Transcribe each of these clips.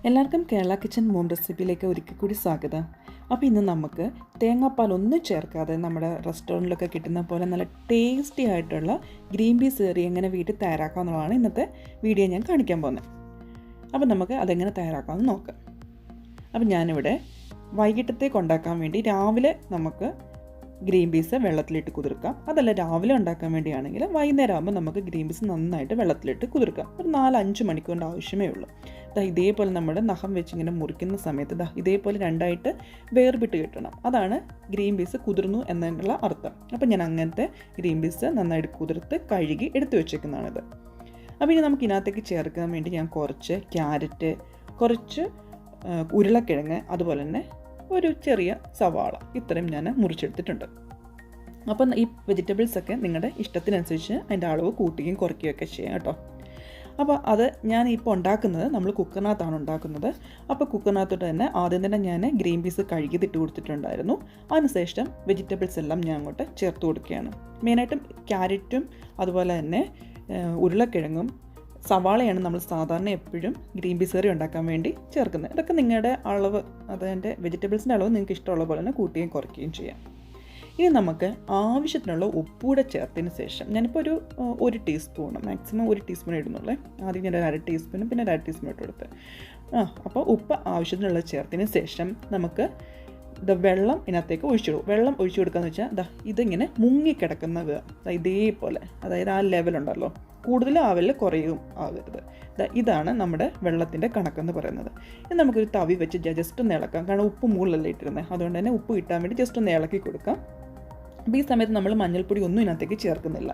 എല്ലാവർക്കും Kerala kitchen mom റെസിപ്പിയിലേക്ക് ഒരിക്കൽ കൂടി സ്വാഗതം. അപ്പോൾ ഇന്ന് നമുക്ക് തേങ്ങാപ്പാൽ ഒന്നും ചേർക്കാതെ നമ്മുടെ റെസ്റ്റോറൻറ്റിലൊക്കെ കിട്ടുന്ന പോലെ നല്ല ടേസ്റ്റി ആയിട്ടുള്ള ഗ്രീൻ പീസ് കറി എങ്ങനെ വീട്ടിൽ തയ്യാറാക്കാമെന്നുള്ളതാണ് ഇന്നത്തെ വീഡിയോ ഞാൻ കാണിക്കാൻ പോകുന്നത്. അപ്പോൾ നമുക്ക് അതെങ്ങനെ തയ്യാറാക്കാമെന്ന് നോക്കാം. അപ്പോൾ ഞാനിവിടെ വൈകിട്ടത്തേക്ക് ഉണ്ടാക്കാൻ വേണ്ടി രാവിലെ നമുക്ക് ഗ്രീൻ പീസ് വെള്ളത്തിലിട്ട് കുതിർക്കാം. അതല്ല രാവിലെ ഉണ്ടാക്കാൻ വേണ്ടിയാണെങ്കിൽ വൈകുന്നേരം ആകുമ്പോൾ നമുക്ക് ഗ്രീൻ പീസ് നന്നായിട്ട് വെള്ളത്തിലിട്ട് കുതിർക്കാം. ഒരു 4-5 മണിക്കൂറിൻ്റെ ആവശ്യമേ ഉള്ളൂ. ഇതേപോലെ നമ്മുടെ നഖം വെച്ച് ഇങ്ങനെ മുറിക്കുന്ന സമയത്ത് ഇതേപോലെ രണ്ടായിട്ട് വേർപിട്ട് കിട്ടണം. അതാണ് ഗ്രീൻ പീസ് കുതിർന്നു എന്നുള്ള അർത്ഥം. അപ്പം ഞാൻ അങ്ങനത്തെ ഗ്രീൻ പീസ് നന്നായിട്ട് കുതിർത്ത് കഴുകി എടുത്തു വെച്ചേക്കുന്നതാണിത്. അപ്പോൾ ഇനി നമുക്ക് ഇതിനകത്തേക്ക് ചേർക്കാൻ വേണ്ടി ഞാൻ കുറച്ച് ക്യാരറ്റ്, കുറച്ച് ഉരുളക്കിഴങ്ങ്, അതുപോലെ തന്നെ ഒരു ചെറിയ സവാള ഇത്രയും ഞാൻ മുറിച്ചെടുത്തിട്ടുണ്ട്. അപ്പം ഈ വെജിറ്റബിൾസൊക്കെ നിങ്ങളുടെ ഇഷ്ടത്തിനനുസരിച്ച് അതിൻ്റെ അളവ് കൂട്ടുകയും കുറയ്ക്കുകയൊക്കെ ചെയ്യാം കേട്ടോ. അപ്പോൾ അത് ഞാൻ ഇപ്പോൾ ഉണ്ടാക്കുന്നത് നമ്മൾ കുക്കറിനകത്താണ് ഉണ്ടാക്കുന്നത്. അപ്പോൾ കുക്കറിനകത്തോട്ട് തന്നെ ആദ്യം തന്നെ ഞാൻ ഗ്രീൻ പീസ് കഴുകിയിട്ട് കൊടുത്തിട്ടുണ്ടായിരുന്നു. അതിനുശേഷം വെജിറ്റബിൾസ് എല്ലാം ഞാൻ അങ്ങോട്ട് ചേർത്ത് കൊടുക്കുകയാണ്. മെയിനായിട്ടും ക്യാരറ്റും അതുപോലെ തന്നെ ഉരുളക്കിഴങ്ങും സവാളയാണ് നമ്മൾ സാധാരണ എപ്പോഴും ഗ്രീൻ പീസ് കറി ഉണ്ടാക്കാൻ വേണ്ടി ചേർക്കുന്നത്. ഇതൊക്കെ നിങ്ങളുടെ അളവ്, അതിൻ്റെ വെജിറ്റബിൾസിൻ്റെ അളവ് നിങ്ങൾക്ക് ഇഷ്ടമുള്ള പോലെ തന്നെ കൂട്ടുകയും കുറയ്ക്കുകയും ചെയ്യാം. ഇനി നമുക്ക് ആവശ്യത്തിനുള്ള ഉപ്പൂടെ ചേർത്തതിന് ശേഷം ഞാനിപ്പോൾ ഒരു ടീസ്പൂൺ, മാക്സിമം 1 ടീസ്പൂൺ ഇടുന്നുള്ളേ. ആദ്യം ഞാൻ 1/2 ടീസ്പൂണും പിന്നെ 1/2 ടീസ്പൂൺ ഇട്ട് കൊടുത്ത് അപ്പോൾ ഉപ്പ് ആവശ്യത്തിനുള്ള ചേർത്തതിന് ശേഷം നമുക്ക് വെള്ളം ഇതിനകത്തേക്ക് ഒഴിച്ചിടും. വെള്ളം ഒഴിച്ചു കൊടുക്കുകയെന്ന് വെച്ചാൽ ഇതിങ്ങനെ മുങ്ങിക്കിടക്കുന്നത് ഇതേപോലെ, അതായത് ആ ലെവലുണ്ടല്ലോ, കൂടുതലും ആവല് കുറയും ആകരുത്. ഇതാണ് നമ്മുടെ വെള്ളത്തിൻ്റെ കണക്കെന്ന് പറയുന്നത്. ഇത് നമുക്കൊരു തവി വെച്ച് ജസ്റ്റ് ഒന്ന് ഇളക്കാം. കാരണം ഉപ്പ് മുകളിലല്ലേ ഇട്ടിരുന്നത്, അതുകൊണ്ട് തന്നെ ഉപ്പ് കിട്ടാൻ വേണ്ടി ജസ്റ്റ് ഒന്ന് ഇളക്കി കൊടുക്കാം. അപ്പോൾ ഈ സമയത്ത് നമ്മൾ മഞ്ഞൾപ്പൊടി ഒന്നും ഇതിനകത്തേക്ക് ചേർക്കുന്നില്ല.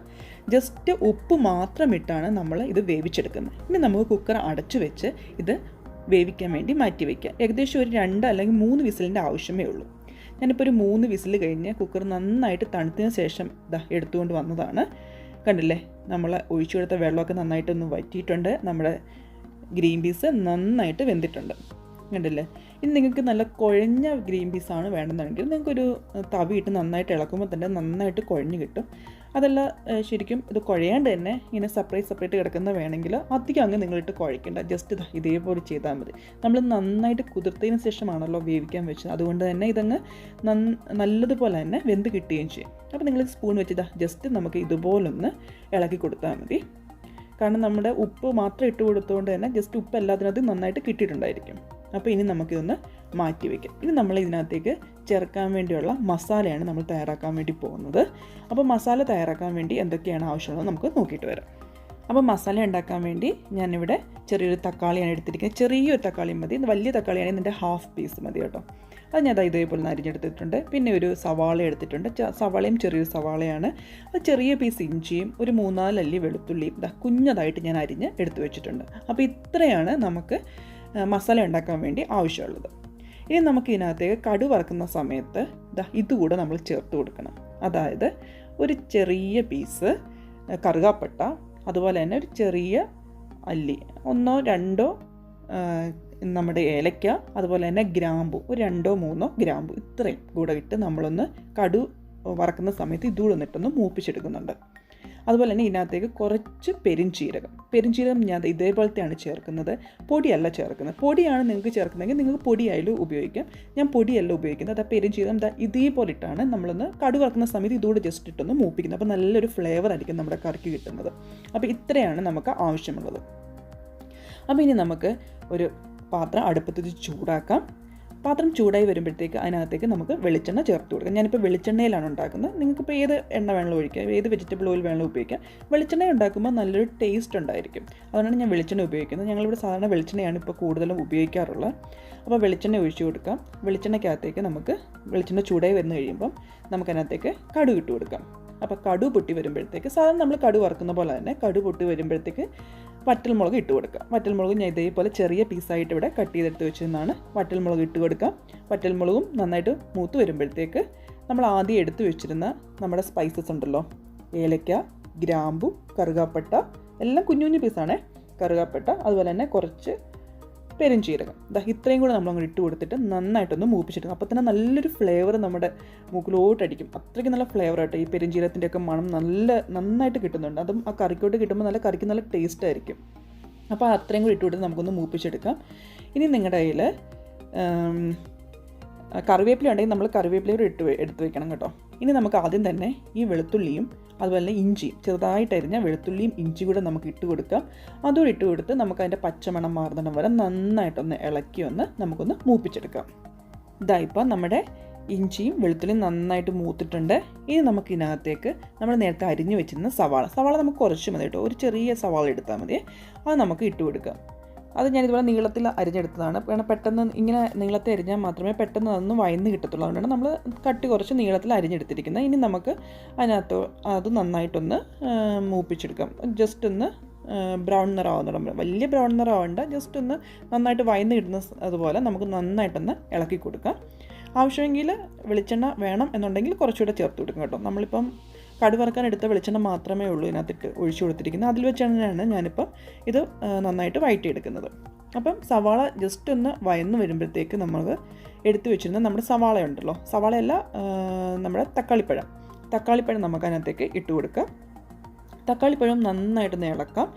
ജസ്റ്റ് ഉപ്പ് മാത്രം ഇട്ടാണ് നമ്മൾ ഇത് വേവിച്ചെടുക്കുന്നത്. ഇനി നമുക്ക് കുക്കർ അടച്ചു വെച്ച് ഇത് വേവിക്കാൻ വേണ്ടി മാറ്റി വയ്ക്കുക. ഏകദേശം ഒരു 2 അല്ലെങ്കിൽ 3 വിസിലിൻ്റെ ആവശ്യമേ ഉള്ളൂ. ഞാനിപ്പോൾ ഒരു 3 വിസിൽ കഴിഞ്ഞ് കുക്കർ നന്നായിട്ട് തണുത്തതിന് ശേഷം എടുത്തുകൊണ്ട് വന്നതാണ്. കണ്ടില്ലേ, നമ്മൾ ഒഴിച്ചു കൊടുത്ത വെള്ളമൊക്കെ നന്നായിട്ടൊന്ന് വറ്റിയിട്ടുണ്ട്. നമ്മുടെ ഗ്രീൻ പീസ് നന്നായിട്ട് വെന്തിട്ടുണ്ട്. കണ്ടില്ലേ. ഇനി നിങ്ങൾക്ക് നല്ല കുഴഞ്ഞ ഗ്രീൻ പീസാണ് വേണമെന്നുണ്ടെങ്കിൽ നിങ്ങൾക്കൊരു തവിയിട്ട് നന്നായിട്ട് ഇളക്കുമ്പോൾ തന്നെ നന്നായിട്ട് കുഴഞ്ഞ് കിട്ടും. അതല്ല ശരിക്കും ഇത് കുഴയാണ്ട് തന്നെ ഇങ്ങനെ സെപ്പറേറ്റ് കിടക്കുന്ന വേണമെങ്കിൽ അധികം അങ്ങ് നിങ്ങളിട്ട് കുഴയ്ക്കേണ്ട. ജസ്റ്റ് ഇതേപോലെ ചെയ്താൽ മതി. നമ്മൾ നന്നായിട്ട് കുതിർത്തതിന് ശേഷമാണല്ലോ വേവിക്കാൻ വെച്ചത്, അതുകൊണ്ട് തന്നെ ഇതങ്ങ് നല്ലതുപോലെ തന്നെ വെന്ത് കിട്ടുകയും ചെയ്യും. അപ്പോൾ നിങ്ങൾ സ്പൂൺ വെച്ച് ജസ്റ്റ് നമുക്ക് ഇതുപോലൊന്ന് ഇളക്കി കൊടുത്താൽ മതി. കാരണം നമ്മുടെ ഉപ്പ് മാത്രം ഇട്ട് കൊടുത്തുകൊണ്ട് തന്നെ ജസ്റ്റ് ഉപ്പ് എല്ലാത്തിനകത്തും നന്നായിട്ട് കിട്ടിയിട്ടുണ്ടായിരിക്കും. അപ്പോൾ ഇനി നമുക്കിതൊന്ന് മാറ്റി വയ്ക്കാം. ഇനി നമ്മൾ ഇതിനകത്തേക്ക് ചേർക്കാൻ വേണ്ടിയുള്ള മസാലയാണ് നമ്മൾ തയ്യാറാക്കാൻ വേണ്ടി പോകുന്നത്. അപ്പോൾ മസാല തയ്യാറാക്കാൻ വേണ്ടി എന്തൊക്കെയാണ് ആവശ്യമുള്ളത് നമുക്ക് നോക്കിയിട്ട് വരാം. അപ്പോൾ മസാല ഉണ്ടാക്കാൻ വേണ്ടി ഞാനിവിടെ ചെറിയൊരു തക്കാളിയാണ് എടുത്തിരിക്കുന്നത്. ചെറിയൊരു തക്കാളി മതി. വലിയ തക്കാളിയാണെങ്കിൽ ഇതിൻ്റെ 1/2 പീസ് മതി കേട്ടോ. അത് ഞാൻ ഇതേപോലെ അരിഞ്ഞെടുത്തിട്ടുണ്ട്. പിന്നെ ഒരു സവാള എടുത്തിട്ടുണ്ട്. സവാളയും ചെറിയൊരു സവാളയാണ്. അത് ചെറിയ പീസ് ഇഞ്ചിയും ഒരു 3-4 അല്ലി വെളുത്തുള്ളിയും കുഞ്ഞതായിട്ട് ഞാൻ അരിഞ്ഞ് എടുത്തു വെച്ചിട്ടുണ്ട്. അപ്പോൾ ഇത്രയാണ് നമുക്ക് മസാല ഉണ്ടാക്കാൻ വേണ്ടി ആവശ്യമുള്ളത്. ഇനി നമുക്ക് ഇതിനകത്തേക്ക് കടു വറക്കുന്ന സമയത്ത് ഇതുകൂടെ നമ്മൾ ചേർത്ത് കൊടുക്കണം. അതായത് ഒരു ചെറിയ പീസ് കറുകാപ്പട്ട, അതുപോലെ തന്നെ ഒരു ചെറിയ അല്ലി, 1-2 നമ്മുടെ ഏലക്ക, അതുപോലെ തന്നെ ഗ്രാമ്പു, ഒരു 2-3 ഗ്രാമ്പു, ഇത്രയും കൂടെ ഇട്ട് നമ്മളൊന്ന് കടു വറക്കുന്ന സമയത്ത് ഇതുകൂടെ ഒന്നിട്ടൊന്ന് മൂപ്പിച്ചെടുക്കുന്നുണ്ട്. അതുപോലെ തന്നെ ഇതിനകത്തേക്ക് കുറച്ച് പെരിഞ്ചീരകം ഞാൻ ഇതേപോലത്തെയാണ് ചേർക്കുന്നത്. പൊടിയല്ല ചേർക്കുന്നത്. പൊടിയാണ് നിങ്ങൾക്ക് ചേർക്കുന്നതെങ്കിൽ നിങ്ങൾക്ക് പൊടിയായാലും ഉപയോഗിക്കാം. ഞാൻ പൊടിയല്ല ഉപയോഗിക്കുന്നത്. പെരിഞ്ചീരകം ഇതേപോലെ ഇട്ടാണ് നമ്മളൊന്ന് കടു വറക്കുന്ന സമയത്ത് ഇതുകൂടെ ജസ്റ്റ് ഇട്ടൊന്ന് മൂപ്പിക്കുന്നത്. അപ്പോൾ നല്ലൊരു ഫ്ലേവർ ആയിരിക്കും നമ്മുടെ കറിക്ക് കിട്ടുന്നത്. അപ്പോൾ ഇത്രയാണ് നമുക്ക് ആവശ്യമുള്ളത്. അപ്പോൾ ഇനി നമുക്ക് ഒരു പാത്രം അടുപ്പത്ത് ചൂടാക്കാം. പാത്രം ചൂടായി വരുമ്പോഴത്തേക്ക് അതിനകത്തേക്ക് നമുക്ക് വെളിച്ചെണ്ണ ചേർത്ത് കൊടുക്കാം. ഞാനിപ്പോൾ വെളിച്ചെണ്ണയിലാണ് ഉണ്ടാക്കുന്നത്. നിങ്ങൾക്കിപ്പോൾ ഏത് എണ്ണ വേണമെങ്കിലും ഒഴിക്കാം, ഏത് വെജിറ്റബിൾ ഓയിൽ വേണമെങ്കിലും ഉപയോഗിക്കാം. വെളിച്ചെണ്ണ ഉണ്ടാക്കുമ്പോൾ നല്ലൊരു ടേസ്റ്റ് ഉണ്ടായിരിക്കും. അതുകൊണ്ടാണ് ഞാൻ വെളിച്ചെണ്ണ ഉപയോഗിക്കുന്നത്. ഞങ്ങളിവിടെ സാധാരണ വെളിച്ചെണ്ണയാണ് ഇപ്പോൾ കൂടുതലും ഉപയോഗിക്കാറുള്ളത്. അപ്പോൾ വെളിച്ചെണ്ണ ഒഴിച്ചു കൊടുക്കാം. വെളിച്ചെണ്ണയ്ക്കകത്തേക്ക് നമുക്ക് വെളിച്ചെണ്ണ ചൂടായി വന്നു കഴിയുമ്പം നമുക്കതിനകത്തേക്ക് കടുക് ഇട്ട് കൊടുക്കാം. അപ്പോൾ കടുക് പൊട്ടി വരുമ്പോഴത്തേക്ക് സാധാരണ നമ്മൾ കടുക് വറുക്കുന്ന പോലെ തന്നെ കടുക് പൊട്ടി വരുമ്പോഴത്തേക്ക് വറ്റൽമുളക് ഇട്ട് കൊടുക്കുക. വറ്റൽമുളക് ഞാൻ ഇതേപോലെ ചെറിയ പീസായിട്ട് ഇവിടെ കട്ട് ചെയ്തെടുത്ത് വെച്ചതെന്നാണ്. വറ്റൽമുളക് ഇട്ട് കൊടുക്കാം. വറ്റൽമുളകും നന്നായിട്ട് മൂത്ത് വരുമ്പോഴത്തേക്ക് നമ്മൾ ആദ്യം എടുത്ത് വെച്ചിരുന്ന നമ്മുടെ സ്പൈസസ് ഉണ്ടല്ലോ, ഏലക്ക, ഗ്രാമ്പു, കറുകാപ്പട്ട, എല്ലാം കുഞ്ഞു പീസാണ്. കറുകാപ്പട്ട, അതുപോലെ തന്നെ കുറച്ച് പെരുംജീരകം, ഇത്രയും കൂടെ നമ്മളങ്ങോട്ട് ഇട്ട് കൊടുത്തിട്ട് നന്നായിട്ടൊന്ന് മൂപ്പിച്ചെടുക്കും. അപ്പോൾ തന്നെ നല്ലൊരു ഫ്ലേവർ നമ്മുടെ മൂക്കിലോട്ടടിക്കും. അത്രയ്ക്ക് നല്ല ഫ്ലേവറായിട്ട് ഈ പെരുംജീരകത്തിൻ്റെയൊക്കെ മണം നന്നായിട്ട് കിട്ടുന്നുണ്ട്. അതും ആ കറിക്കോട്ട് കിട്ടുമ്പോൾ കറിക്ക് നല്ല ടേസ്റ്റ് ആയിരിക്കും. അപ്പോൾ അത്രയും കൂടി ഇട്ട് കൊടുത്ത് നമുക്കൊന്ന് മൂപ്പിച്ചെടുക്കാം. ഇനി നിങ്ങളുടെ കയ്യിൽ കറിവേപ്പില ഉണ്ടെങ്കിൽ നമ്മൾ കറിവേപ്പിലയോട് എടുത്ത് വെക്കണം കേട്ടോ. ഇനി നമുക്ക് ആദ്യം തന്നെ ഈ വെളുത്തുള്ളിയും അതുപോലെ തന്നെ ഇഞ്ചിയും ചെറുതായിട്ട് അരിഞ്ഞ വെളുത്തുള്ളിയും ഇഞ്ചി കൂടെ നമുക്ക് ഇട്ട് കൊടുക്കാം. അതുകൂടി ഇട്ട് കൊടുത്ത് നമുക്ക് അതിൻ്റെ പച്ചമണം മാറുന്നിടം വരെ നന്നായിട്ടൊന്ന് ഇളക്കി നമുക്കൊന്ന് മൂപ്പിച്ചെടുക്കാം. ഇതായിപ്പോൾ നമ്മുടെ ഇഞ്ചിയും വെളുത്തുള്ളിയും നന്നായിട്ട് മൂത്തിട്ടുണ്ട്. ഇനി നമുക്ക് ഇതിനകത്തേക്ക് നമ്മൾ നേരത്തെ അരിഞ്ഞു വെച്ചിരുന്ന സവാള നമുക്ക് കുറച്ച് മതി കേട്ടോ, ഒരു ചെറിയ സവാള എടുത്താൽ മതി. അത് നമുക്ക് ഇട്ട് കൊടുക്കാം. അത് ഞാനിതുപോലെ നീളത്തിൽ അരിഞ്ഞെടുത്തതാണ്. കാരണം പെട്ടെന്ന് ഇങ്ങനെ നീളത്തിൽ അരിഞ്ഞാൽ മാത്രമേ പെട്ടെന്ന് അതൊന്ന് വയന്ന് കിട്ടത്തുള്ളൂ. അതുകൊണ്ടാണ് നമ്മൾ കട്ടി കുറച്ച് നീളത്തിൽ അരിഞ്ഞെടുത്തിരിക്കുന്നത്. ഇനി നമുക്ക് അതിനകത്ത് അത് നന്നായിട്ടൊന്ന് മൂപ്പിച്ചെടുക്കാം. ജസ്റ്റ് ഒന്ന് ബ്രൗൺ നിറമാവുന്നിടം, വലിയ ബ്രൗൺ നിറമാവേണ്ട, ജസ്റ്റ് ഒന്ന് നന്നായിട്ട് വയന്ന് കിട്ടുന്ന അതുപോലെ നമുക്ക് നന്നായിട്ടൊന്ന് ഇളക്കി കൊടുക്കാം. ആവശ്യമെങ്കിൽ വെളിച്ചെണ്ണ വേണം എന്നുണ്ടെങ്കിൽ കുറച്ചുകൂടെ ചേർത്ത് കൊടുക്കും കേട്ടോ. നമ്മളിപ്പം കടുക് വറുക്കാൻ എടുത്ത വെളിച്ചെണ്ണ മാത്രമേ ഉള്ളൂ ഇതിനകത്തിട്ട് ഒഴിച്ചു കൊടുത്തിരിക്കുന്നത്. അതിൽ വെച്ചാണ് ഞാനിപ്പം ഇത് നന്നായിട്ട് വഴറ്റിയെടുക്കുന്നത്. അപ്പം സവാള ജസ്റ്റ് ഒന്ന് വയന്ന് വരുമ്പോഴത്തേക്ക് നമ്മൾ എടുത്തു വെച്ചിരുന്ന നമ്മുടെ സവാള ഉണ്ടല്ലോ, സവാളയല്ല നമ്മുടെ തക്കാളിപ്പഴം നമുക്ക് അതിനകത്തേക്ക് ഇട്ട് കൊടുക്കാം. തക്കാളിപ്പഴം നന്നായിട്ടൊന്ന്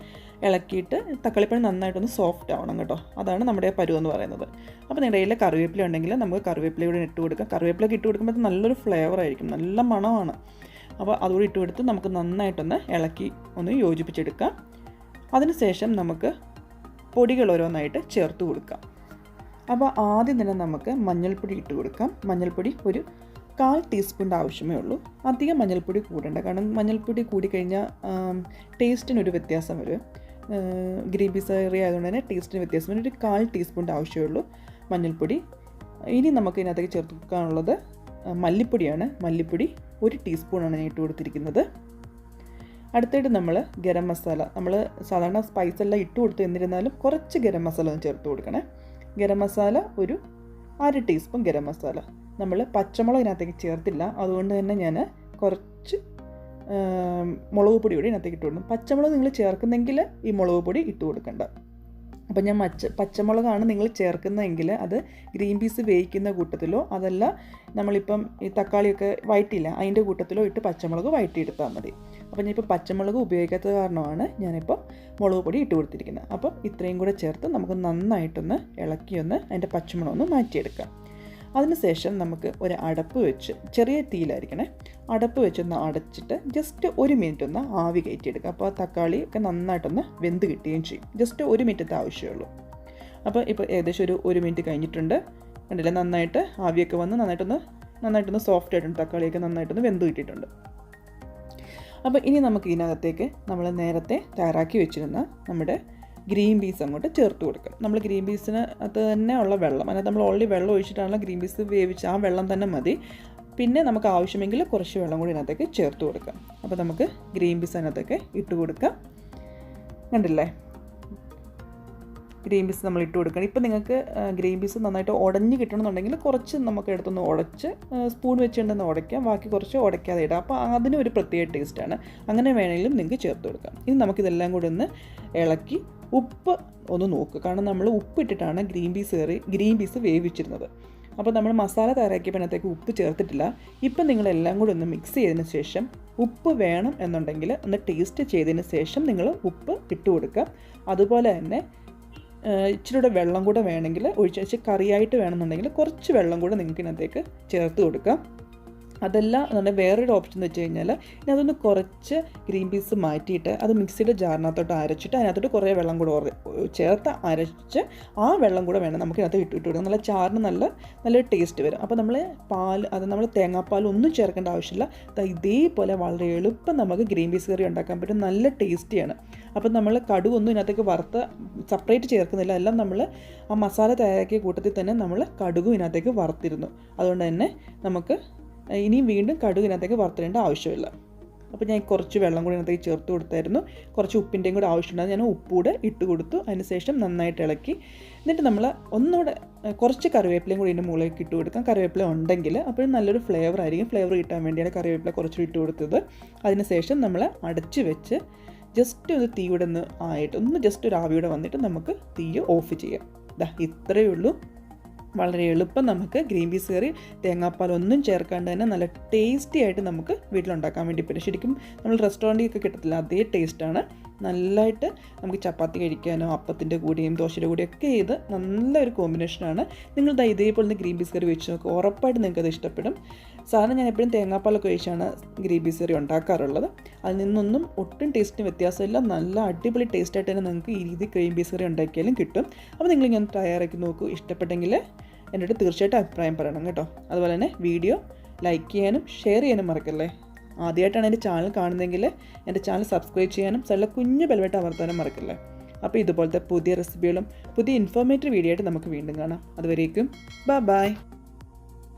ഇളക്കിയിട്ട് തക്കാളിപ്പഴം നന്നായിട്ടൊന്ന് സോഫ്റ്റ് ആവണം കേട്ടോ. അതാണ് നമ്മുടെ പരുവെന്ന് പറയുന്നത്. അപ്പോൾ നിങ്ങളുടെ കയ്യിൽ കറിവേപ്പില ഉണ്ടെങ്കിൽ നമുക്ക് കറിവേപ്പില കൂടി ഇട്ട് കൊടുക്കാം. കറിവേപ്പിലൊക്കെ ഇട്ട് കൊടുക്കുമ്പോൾ നല്ലൊരു ഫ്ലേവറായിരിക്കും, നല്ല മണമാണ്. അപ്പോൾ അതുകൂടി ഇട്ട് കൊടുത്ത് നമുക്ക് നന്നായിട്ടൊന്ന് ഇളക്കി ഒന്ന് യോജിപ്പിച്ചെടുക്കാം. അതിനുശേഷം നമുക്ക് പൊടികൾ ഓരോന്നായിട്ട് ചേർത്ത് കൊടുക്കാം. അപ്പോൾ ആദ്യം തന്നെ നമുക്ക് മഞ്ഞൾപ്പൊടി ഇട്ട് കൊടുക്കാം. മഞ്ഞൾപ്പൊടി ഒരു 1/4 ടീസ്പൂണിൻ്റെ ആവശ്യമേ ഉള്ളൂ. അധികം മഞ്ഞൾപ്പൊടി കൂടേണ്ട, കാരണം മഞ്ഞൾപ്പൊടി കൂടിക്കഴിഞ്ഞാൽ ടേസ്റ്റിനൊരു വ്യത്യാസം വരും. ഗ്രീൻ പീസ് കറി ആയതുകൊണ്ട് തന്നെ ടേസ്റ്റിന് വ്യത്യാസം വരും. ഒരു 1/4 ടീസ്പൂണിൻ്റെ ആവശ്യമേ ഉള്ളൂ മഞ്ഞൾപ്പൊടി. ഇനി നമുക്ക് ഇതിനകത്തേക്ക് ചേർത്ത് കൊടുക്കാനുള്ളത് മല്ലിപ്പൊടിയാണ്. മല്ലിപ്പൊടി 1 ടീസ്പൂണാണ് ഞാൻ ഇട്ട് കൊടുത്തിരിക്കുന്നത്. അടുത്തായിട്ട് നമ്മൾ ഗരം മസാല, നമ്മൾ സാധാരണ സ്പൈസ് എല്ലാം ഇട്ട് കൊടുത്ത് എന്നിരുന്നാലും കുറച്ച് ഗരം മസാല ഒന്ന് ചേർത്ത് കൊടുക്കണേ. ഗരം മസാല ഒരു 1/2 ടീസ്പൂൺ ഗരം മസാല. നമ്മൾ പച്ചമുളക് ഇതിനകത്തേക്ക് ചേർത്തില്ല, അതുകൊണ്ട് തന്നെ ഞാൻ കുറച്ച് മുളക് പൊടി കൂടി ഇതിനകത്തേക്ക് ഇട്ട് കൊടുക്കും. പച്ചമുളക് നിങ്ങൾ ചേർക്കുന്നെങ്കിൽ ഈ മുളക് പൊടി ഇട്ട് കൊടുക്കണ്ട. അപ്പം ഞാൻ പച്ചമുളകാണ് നിങ്ങൾ ചേർക്കുന്നതെങ്കിൽ അത് ഗ്രീൻ പീസ് വേവിക്കുന്ന കൂട്ടത്തിലോ അതല്ല നമ്മളിപ്പം ഈ തക്കാളിയൊക്കെ വഴറ്റിയില്ല അതിൻ്റെ കൂട്ടത്തിലോ ഇട്ട് പച്ചമുളക് വഴറ്റിയെടുത്താൽ മതി. അപ്പം ഞാനിപ്പോൾ പച്ചമുളക് ഉപയോഗിക്കാത്തത് കാരണമാണ് ഞാനിപ്പോൾ മുളക് പൊടി ഇട്ട് കൊടുത്തിരിക്കുന്നത്. അപ്പം ഇത്രയും കൂടെ ചേർത്ത് നമുക്ക് നന്നായിട്ടൊന്ന് ഇളക്കിയൊന്ന് അതിൻ്റെ പച്ചമുളക് ഒന്ന് മാറ്റിയെടുക്കാം. അതിനുശേഷം നമുക്ക് ഒരു അടപ്പ് വെച്ച്, ചെറിയ തീയിലായിരിക്കണേ, അടപ്പ് വെച്ചൊന്ന് അടച്ചിട്ട് ജസ്റ്റ് 1 മിനിറ്റ് ഒന്ന് ആവി കയറ്റിയെടുക്കുക. അപ്പോൾ ആ തക്കാളി ഒക്കെ നന്നായിട്ടൊന്ന് വെന്ത് കിട്ടുകയും ചെയ്യും. ജസ്റ്റ് 1 മിനിറ്റത്തെ ആവശ്യമുള്ളൂ. അപ്പോൾ ഇപ്പോൾ ഏകദേശം ഒരു 1 മിനിറ്റ് കഴിഞ്ഞിട്ടുണ്ട്. കണ്ടില്ലേ, നന്നായിട്ട് ആവിയൊക്കെ വന്ന് നന്നായിട്ടൊന്ന് സോഫ്റ്റ് ആയിട്ടുണ്ട്. തക്കാളിയൊക്കെ നന്നായിട്ടൊന്ന് വെന്ത് കിട്ടിയിട്ടുണ്ട്. അപ്പോൾ ഇനി നമുക്ക് ഇതിനകത്തേക്ക് നമ്മൾ നേരത്തെ തയ്യാറാക്കി വെച്ചിരുന്ന നമ്മുടെ ഗ്രീൻ പീസ് അങ്ങോട്ട് ചേർത്ത് കൊടുക്കാം. നമ്മൾ ഗ്രീൻ പീസിന് അത് തന്നെ ഉള്ള വെള്ളം, അതിനകത്ത് നമ്മൾ ഓൾറെഡി വെള്ളം ഒഴിച്ചിട്ടാണല്ലോ ഗ്രീൻ പീസ് വേവിച്ച്, ആ വെള്ളം തന്നെ മതി. പിന്നെ നമുക്ക് ആവശ്യമെങ്കിൽ കുറച്ച് വെള്ളം കൂടി ഇതിനകത്തേക്ക് ചേർത്ത് കൊടുക്കാം. അപ്പോൾ നമുക്ക് ഗ്രീൻ പീസ് അതിനകത്തേക്ക് ഇട്ട് കൊടുക്കാം. കണ്ടില്ലേ, ഗ്രീൻ പീസ് നമ്മൾ ഇട്ട് കൊടുക്കണം. ഇപ്പോൾ നിങ്ങൾക്ക് ഗ്രീൻ പീസ് നന്നായിട്ട് ഉടഞ്ഞ് കിട്ടണമെന്നുണ്ടെങ്കിൽ കുറച്ച് നമുക്ക് എടുത്തൊന്ന് ഉടച്ച് സ്പൂൺ വെച്ചുകൊണ്ടൊന്ന് ഉടയ്ക്കാം, ബാക്കി കുറച്ച് ഉടയ്ക്കാതെ ഇടാം. അപ്പോൾ അതിന് ഒരു പ്രത്യേക ടേസ്റ്റാണ്. അങ്ങനെ വേണമെങ്കിലും നിങ്ങൾക്ക് ചേർത്ത് കൊടുക്കാം. ഇനി നമുക്കിതെല്ലാം കൂടി ഒന്ന് ഇളക്കി ഉപ്പ് ഒന്ന് നോക്കുക. കാരണം നമ്മൾ ഉപ്പിട്ടിട്ടാണ് ഗ്രീൻ പീസ് വേവിച്ചിരുന്നത്. അപ്പോൾ നമ്മൾ മസാല തയ്യാറാക്കിയപ്പോൾ അതിനകത്തേക്ക് ഉപ്പ് ചേർത്തിട്ടില്ല. ഇപ്പം നിങ്ങളെല്ലാം കൂടി ഒന്ന് മിക്സ് ചെയ്തതിന് ശേഷം ഉപ്പ് വേണം എന്നുണ്ടെങ്കിൽ ഒന്ന് ടേസ്റ്റ് ചെയ്തതിന് ശേഷം നിങ്ങൾ ഉപ്പ് ഇട്ട് കൊടുക്കുക. അതുപോലെ തന്നെ ഇച്ചിരിയുടെ വെള്ളം കൂടെ വേണമെങ്കിൽ ഒഴിച്ച് കറിയായിട്ട് വേണമെന്നുണ്ടെങ്കിൽ കുറച്ച് വെള്ളം കൂടെ നിങ്ങൾക്ക് ഇതിനകത്തേക്ക് ചേർത്ത് കൊടുക്കാം. അതല്ല എന്നുണ്ടെങ്കിൽ വേറൊരു ഓപ്ഷൻ എന്ന് വെച്ച് കഴിഞ്ഞാൽ ഇനി അതൊന്ന് കുറച്ച് ഗ്രീൻ പീസ് മാറ്റിയിട്ട് അത് മിക്സിയുടെ ജാറിനകത്തോട്ട് അരച്ചിട്ട് അതിനകത്തോട്ട് കുറേ വെള്ളം കൂടെ ചേർത്ത് അരച്ച് ആ വെള്ളം കൂടെ വേണം നമുക്ക് ഇതിനകത്ത് ഇട്ട് കൊടുക്കാം. നല്ല ചാറിന് നല്ലൊരു ടേസ്റ്റ് വരും. അപ്പോൾ നമ്മൾ നമ്മൾ തേങ്ങാപ്പാൽ ഒന്നും ചേർക്കേണ്ട ആവശ്യമില്ല. ഇതേപോലെ വളരെ എളുപ്പം നമുക്ക് ഗ്രീൻ പീസ് കറി ഉണ്ടാക്കാൻ പറ്റും. നല്ല ടേസ്റ്റിയാണ്. അപ്പം നമ്മൾ കടുകൊന്നും ഇതിനകത്തേക്ക് വറുത്ത് സെപ്പറേറ്റ് ചേർക്കുന്നില്ല. എല്ലാം നമ്മൾ ആ മസാല തയ്യാറാക്കിയ കൂട്ടത്തിൽ തന്നെ നമ്മൾ കടുകും ഇതിനകത്തേക്ക് വറുത്തിരുന്നു. അതുകൊണ്ട് തന്നെ നമുക്ക് ഇനിയും വീണ്ടും കടുക് ഇതിനകത്തേക്ക് വറുത്തിടേണ്ട ആവശ്യമില്ല. അപ്പോൾ ഞാൻ കുറച്ച് വെള്ളം കൂടി ഇതിനകത്തേക്ക് ചേർത്ത് കൊടുത്തായിരുന്നു. കുറച്ച് ഉപ്പിൻ്റെയും കൂടെ ആവശ്യമുണ്ടായിരുന്നു. ഞാൻ ഉപ്പൂടെ ഇട്ട് കൊടുത്തു. അതിനുശേഷം നന്നായിട്ട് ഇളക്കി. എന്നിട്ട് നമ്മൾ ഒന്നുകൂടെ കുറച്ച് കറിവേപ്പിലയും കൂടി ഇതിൻ്റെ മുകളിലേക്ക് ഇട്ട് കൊടുക്കാം. കറിവേപ്പില ഉണ്ടെങ്കിൽ അപ്പോഴും നല്ലൊരു ഫ്ലേവർ ആയിരിക്കും. ഫ്ലേവർ കിട്ടാൻ വേണ്ടിയാണ് കറിവേപ്പില കുറച്ച് ഇട്ട് കൊടുത്തത്. അതിനുശേഷം നമ്മൾ അടച്ച് വെച്ച് ജസ്റ്റ് ഒന്ന് തീയുടെ ഒന്ന് ജസ്റ്റ് ഒരു ആവിയുടെ വന്നിട്ട് നമുക്ക് തീ ഓഫ് ചെയ്യാം. ഇത്രയേ ഉള്ളൂ. വളരെ എളുപ്പം നമുക്ക് ഗ്രീൻ പീസ് കറി തേങ്ങാപ്പാലൊന്നും ചേർക്കാണ്ട് തന്നെ നല്ല ടേസ്റ്റി ആയിട്ട് നമുക്ക് വീട്ടിലുണ്ടാക്കാൻ വേണ്ടി പറ്റും. ശരിക്കും നമ്മൾ റെസ്റ്റോറൻറ്റിലൊക്കെ കിട്ടത്തില്ല അതേ ടേസ്റ്റാണ്. നല്ലതായിട്ട് നമുക്ക് ചപ്പാത്തി കഴിക്കാനോ അപ്പത്തിൻ്റെ കൂടെയും ദോശയുടെ കൂടെയൊക്കെ ഇത് നല്ലൊരു കോമ്പിനേഷനാണ്. നിങ്ങൾ ഇതേപോലെ ഗ്രീൻ പീസ് കറി വെച്ച് നോക്കുക, ഉറപ്പായിട്ട് നിങ്ങൾക്കത് ഇഷ്ടപ്പെടും. സാധാരണ ഞാൻ എപ്പോഴും തേങ്ങാപ്പാലൊക്കെ ഒഴിച്ചാണ് ഗ്രീൻ പീസ് കറി ഉണ്ടാക്കാറുള്ളത്. അതിൽ നിന്നൊന്നും ഒട്ടും ടേസ്റ്റിന് വ്യത്യാസമില്ല. നല്ല അടിപൊളി ടേസ്റ്റായിട്ട് തന്നെ നിങ്ങൾക്ക് ഈ രീതി ഗ്രീൻ പീസ് കറി ഉണ്ടാക്കിയാലും കിട്ടും. അപ്പോൾ നിങ്ങളിങ്ങനെ തയ്യാറാക്കി നോക്കൂ. ഇഷ്ടപ്പെട്ടെങ്കിൽ എന്നോട് തീർച്ചയായിട്ടും അഭിപ്രായം പറയണം കേട്ടോ. അതുപോലെ തന്നെ വീഡിയോ ലൈക്ക് ചെയ്യാനും ഷെയർ ചെയ്യാനും മറക്കല്ലേ. ആദ്യമായിട്ടാണ് എൻ്റെ ചാനൽ കാണുന്നതെങ്കിൽ എൻ്റെ ചാനൽ സബ്സ്ക്രൈബ് ചെയ്യാനും സൈഡിലെ കുഞ്ഞു ബെൽബട്ടൺ അമർത്താനും മറക്കല്ലേ. അപ്പോൾ ഇതുപോലത്തെ പുതിയ റെസിപ്പികളും പുതിയ ഇൻഫോർമേറ്റീവ് വീഡിയോ ആയിട്ട് നമുക്ക് വീണ്ടും കാണാം. അതുവരേക്കും ബൈ.